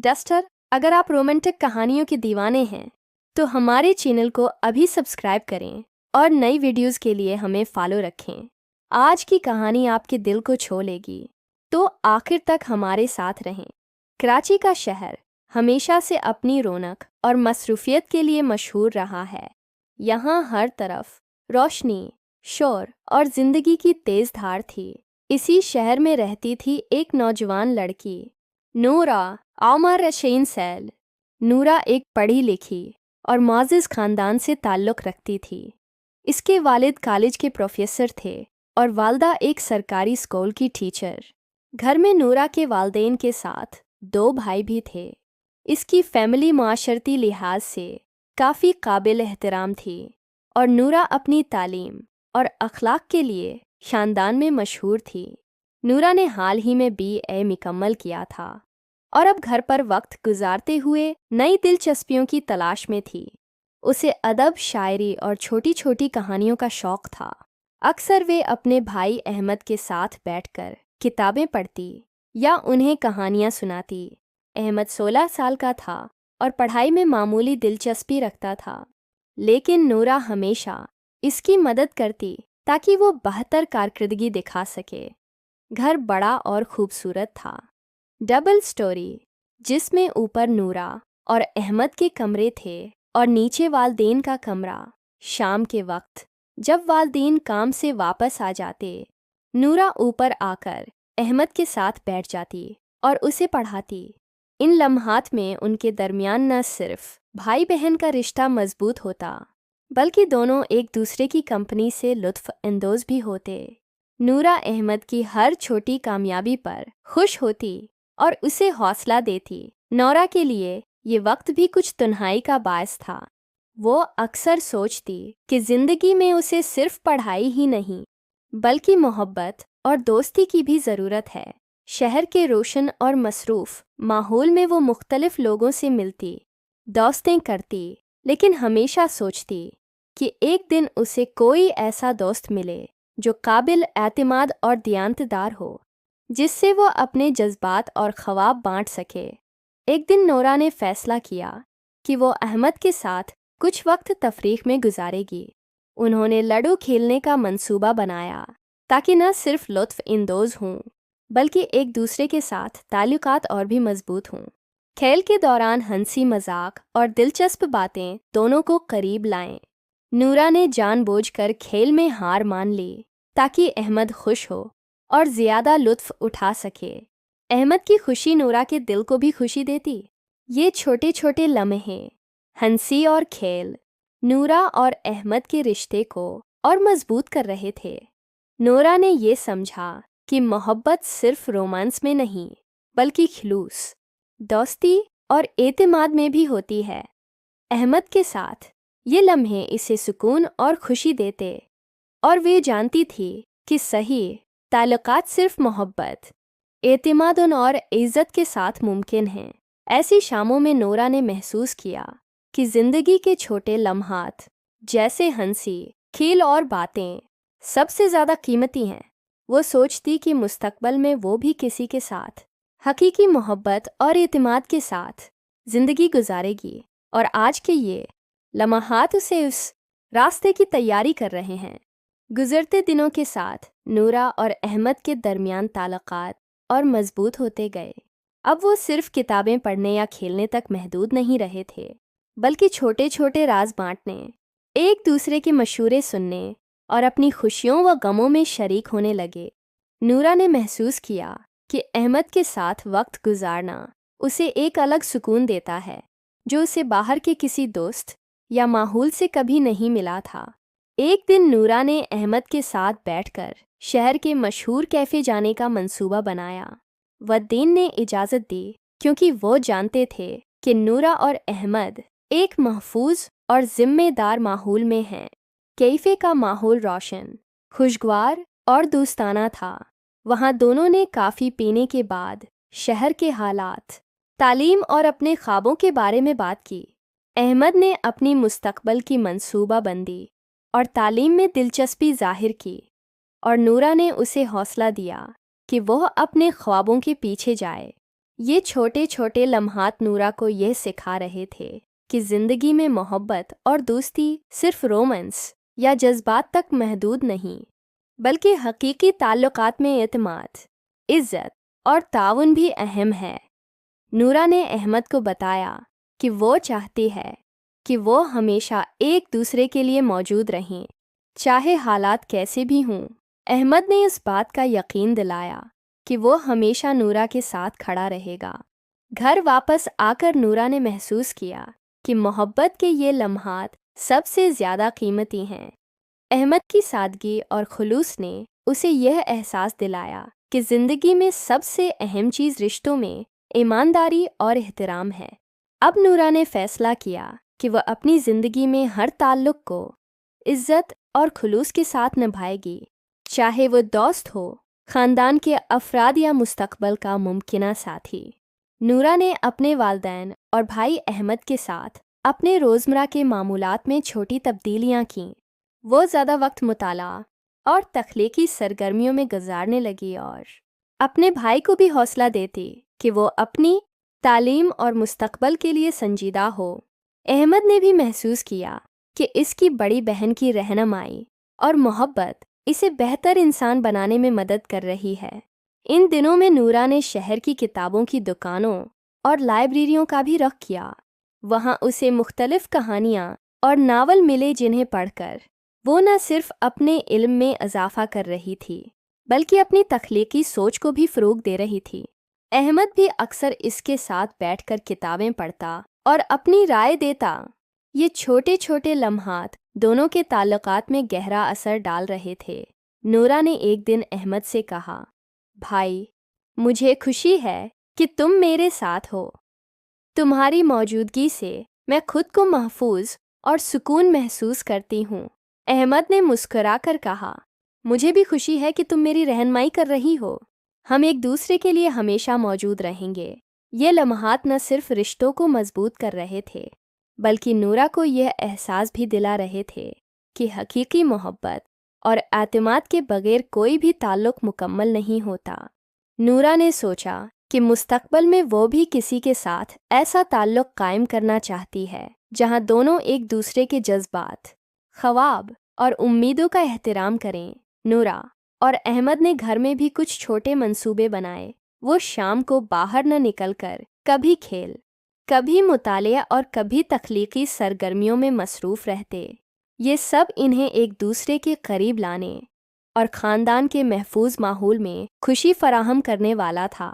Duster, अगर आप romantic कहानियों के दीवाने हैं तो हमारे चैनल को अभी सब्सक्राइब करें और नई वीडियोस के लिए हमें फॉलो रखें। आज की कहानी आपके दिल को छू लेगी, तो आखिर तक हमारे साथ रहें। कराची का शहर हमेशा से अपनी रौनक और मसरूफियत के लिए मशहूर रहा है। यहाँ हर तरफ रोशनी, शोर और ज़िंदगी की तेज़ धार थी। इसी शहर में रहती थी एक नौजवान लड़की, नूरा आमर रशीन सैल। नूरा एक पढ़ी लिखी और मुअज़्ज़ज़ ख़ानदान से ताल्लुक़ रखती थी। इसके वालिद कॉलेज के प्रोफेसर थे और वालदा एक सरकारी स्कूल की टीचर। घर में नूरा के वालिदैन के साथ 2 भाई भी थे। इसकी फैमिली माशरती लिहाज से काफ़ी काबिल एहतराम थी और नूरा अपनी तालीम और अखलाक के लिए ख़ानदान में मशहूर थी। नूरा ने हाल ही में BA मुकम्मल किया था और अब घर पर वक्त गुजारते हुए नई दिलचस्पियों की तलाश में थी। उसे अदब, शायरी और छोटी छोटी कहानियों का शौक़ था। अक्सर वे अपने भाई अहमद के साथ बैठकर किताबें पढ़ती या उन्हें कहानियाँ सुनाती। अहमद 16 साल का था और पढ़ाई में मामूली दिलचस्पी रखता था, लेकिन नूरा हमेशा इसकी मदद करती ताकि वो बेहतर कारकर्दगी दिखा सके। घर बड़ा और खूबसूरत था, डबल स्टोरी, जिसमें ऊपर नूरा और अहमद के कमरे थे और नीचे वालिदैन का कमरा। शाम के वक्त जब वालिदैन काम से वापस आ जाते, नूरा ऊपर आकर अहमद के साथ बैठ जाती और उसे पढ़ाती। इन लम्हात में उनके दरमियान न सिर्फ भाई बहन का रिश्ता मजबूत होता, बल्कि दोनों एक दूसरे की कंपनी से लुत्फ़ अंदोज़ भी होते। नूरा अहमद की हर छोटी कामयाबी पर खुश होती और उसे हौसला देती। नूरा के लिए ये वक्त भी कुछ तन्हाई का बायस था। वो अक्सर सोचती कि ज़िंदगी में उसे सिर्फ पढ़ाई ही नहीं, बल्कि मोहब्बत और दोस्ती की भी ज़रूरत है। शहर के रोशन और मसरूफ़ माहौल में वो मुख्तलिफ लोगों से मिलती, दोस्तें करती, लेकिन हमेशा सोचती कि एक दिन उसे कोई ऐसा दोस्त मिले जो काबिल एतमाद और दियानतदार हो, जिससे वो अपने जज्बात और ख्वाब बांट सके। एक दिन नूरा ने फ़ैसला किया कि वो अहमद के साथ कुछ वक्त तफरीक में गुजारेगी। उन्होंने लूडो खेलने का मंसूबा बनाया ताकि न सिर्फ लुत्फ़ इंदोज़ हों, बल्कि एक दूसरे के साथ ताल्लुकात और भी मजबूत हों। खेल के दौरान हंसी मजाक और दिलचस्प बातें दोनों को करीब लाएं। नूरा ने जानबूझकर खेल में हार मान ली ताकि अहमद खुश हो और ज़्यादा लुत्फ़ उठा सके। अहमद की खुशी नूरा के दिल को भी खुशी देती। ये छोटे छोटे लम्हे, हंसी और खेल, नूरा और अहमद के रिश्ते को और मजबूत कर रहे थे। नूरा ने ये समझा कि मोहब्बत सिर्फ रोमांस में नहीं, बल्कि खिलूस, दोस्ती और एतमाद में भी होती है। अहमद के साथ ये लम्हे इसे सुकून और खुशी देते और वे जानती थी कि सही ताल्लुकात सिर्फ मोहब्बत, एतमाद और इज़्ज़त के साथ मुमकिन हैं। ऐसी शामों में नूरा ने महसूस किया कि ज़िंदगी के छोटे लम्हात जैसे हंसी, खेल और बातें सबसे ज़्यादा कीमती हैं। वो सोचती कि मुस्तकबिल में वो भी किसी के साथ हकीकी मोहब्बत और एतमाद के साथ ज़िंदगी गुजारेगी, और आज के ये लम्हात उसे उस रास्ते की तैयारी कर रहे हैं। गुज़रते दिनों के साथ नूरा और अहमद के दरमियान ताल्लुकात और मजबूत होते गए। अब वो सिर्फ किताबें पढ़ने या खेलने तक महदूद नहीं रहे थे, बल्कि छोटे छोटे राज बांटने, एक दूसरे के मशवरे सुनने और अपनी खुशियों व गमों में शरीक होने लगे। नूरा ने महसूस किया कि अहमद के साथ वक्त गुजारना उसे एक अलग सुकून देता है, जो उसे बाहर के किसी दोस्त या माहौल से कभी नहीं मिला था। एक दिन नूरा ने अहमद के साथ बैठकर शहर के मशहूर कैफ़े जाने का मंसूबा बनाया। वालिदैन ने इजाज़त दी क्योंकि वो जानते थे कि नूरा और अहमद एक महफूज और ज़िम्मेदार माहौल में हैं। कैफ़े का माहौल रोशन, खुशगवार और दोस्ताना था। वहाँ दोनों ने काफ़ी पीने के बाद शहर के हालात, तालीम और अपने ख्वाबों के बारे में बात की। अहमद ने अपनी मुस्तकबिल की मंसूबा बंदी और तालीम में दिलचस्पी जाहिर की, और नूरा ने उसे हौसला दिया कि वह अपने ख्वाबों के पीछे जाए। یہ چھوٹے چھوٹے لمحات نورا کو یہ سکھا رہے تھے کہ زندگی میں محبت اور دوستی صرف رومانس یا جذبات تک محدود نہیں، بلکہ حقیقی تعلقات میں اعتماد، عزت اور تعاون بھی اہم ہے۔ نورا نے احمد کو بتایا کہ وہ چاہتی ہے کہ وہ ہمیشہ ایک دوسرے کے لیے موجود رہیں، چاہے حالات کیسے بھی ہوں۔ احمد نے اس بات کا یقین دلایا کہ وہ ہمیشہ نورا کے ساتھ کھڑا رہے گا۔ گھر واپس آ کر نورا نے محسوس کیا کہ محبت کے یہ لمحات سب سے زیادہ قیمتی ہیں۔ احمد کی سادگی اور خلوص نے اسے یہ احساس دلایا کہ زندگی میں سب سے اہم چیز رشتوں میں ایمانداری اور احترام ہے۔ اب نورا نے فیصلہ کیا کہ وہ اپنی زندگی میں ہر تعلق کو عزت اور خلوص کے ساتھ نبھائے گی، چاہے وہ دوست ہو، خاندان کے افراد یا مستقبل کا ممکنہ ساتھی۔ نورا نے اپنے والدین اور بھائی احمد کے ساتھ اپنے روزمرہ کے معمولات میں چھوٹی تبدیلیاں کیں۔ وہ زیادہ وقت مطالعہ اور تخلیقی سرگرمیوں میں گزارنے لگی اور اپنے بھائی کو بھی حوصلہ دیتی کہ وہ اپنی تعلیم اور مستقبل کے لیے سنجیدہ ہو۔ احمد نے بھی محسوس کیا کہ اس کی بڑی بہن کی رہنمائی اور محبت اسے بہتر انسان بنانے میں مدد کر رہی ہے۔ ان دنوں میں نورا نے شہر کی کتابوں کی دکانوں اور لائبریریوں کا بھی رخ کیا۔ وہاں اسے مختلف کہانیاں اور ناول ملے جنہیں پڑھ کر وہ نہ صرف اپنے علم میں اضافہ کر رہی تھی بلکہ اپنی تخلیقی سوچ کو بھی فروغ دے رہی تھی۔ احمد بھی اکثر اس کے ساتھ بیٹھ کر کتابیں پڑھتا اور اپنی رائے دیتا۔ یہ چھوٹے چھوٹے لمحات دونوں کے تعلقات میں گہرا اثر ڈال رہے تھے۔ نورا نے ایک دن احمد سے کہا، بھائی، مجھے خوشی ہے کہ تم میرے ساتھ ہو۔ تمہاری موجودگی سے میں خود کو محفوظ اور سکون محسوس کرتی ہوں۔ احمد نے مسکرا کر کہا، مجھے بھی خوشی ہے کہ تم میری رہنمائی کر رہی ہو۔ ہم ایک دوسرے کے لیے ہمیشہ موجود رہیں گے۔ یہ لمحات نہ صرف رشتوں کو مضبوط کر رہے تھے بلکہ نورا کو یہ احساس بھی دلا رہے تھے کہ حقیقی محبت اور اعتماد کے بغیر کوئی بھی تعلق مکمل نہیں ہوتا۔ نورا نے سوچا کہ مستقبل میں وہ بھی کسی کے ساتھ ایسا تعلق قائم کرنا چاہتی ہے جہاں دونوں ایک دوسرے کے جذبات، خواب اور امیدوں کا احترام کریں۔ نورا اور احمد نے گھر میں بھی کچھ چھوٹے منصوبے بنائے۔ وہ شام کو باہر نہ نکل کر کبھی کھیل، کبھی مطالعہ اور کبھی تخلیقی سرگرمیوں میں مصروف رہتے۔ یہ سب انہیں ایک دوسرے کے قریب لانے اور خاندان کے محفوظ ماحول میں خوشی فراہم کرنے والا تھا۔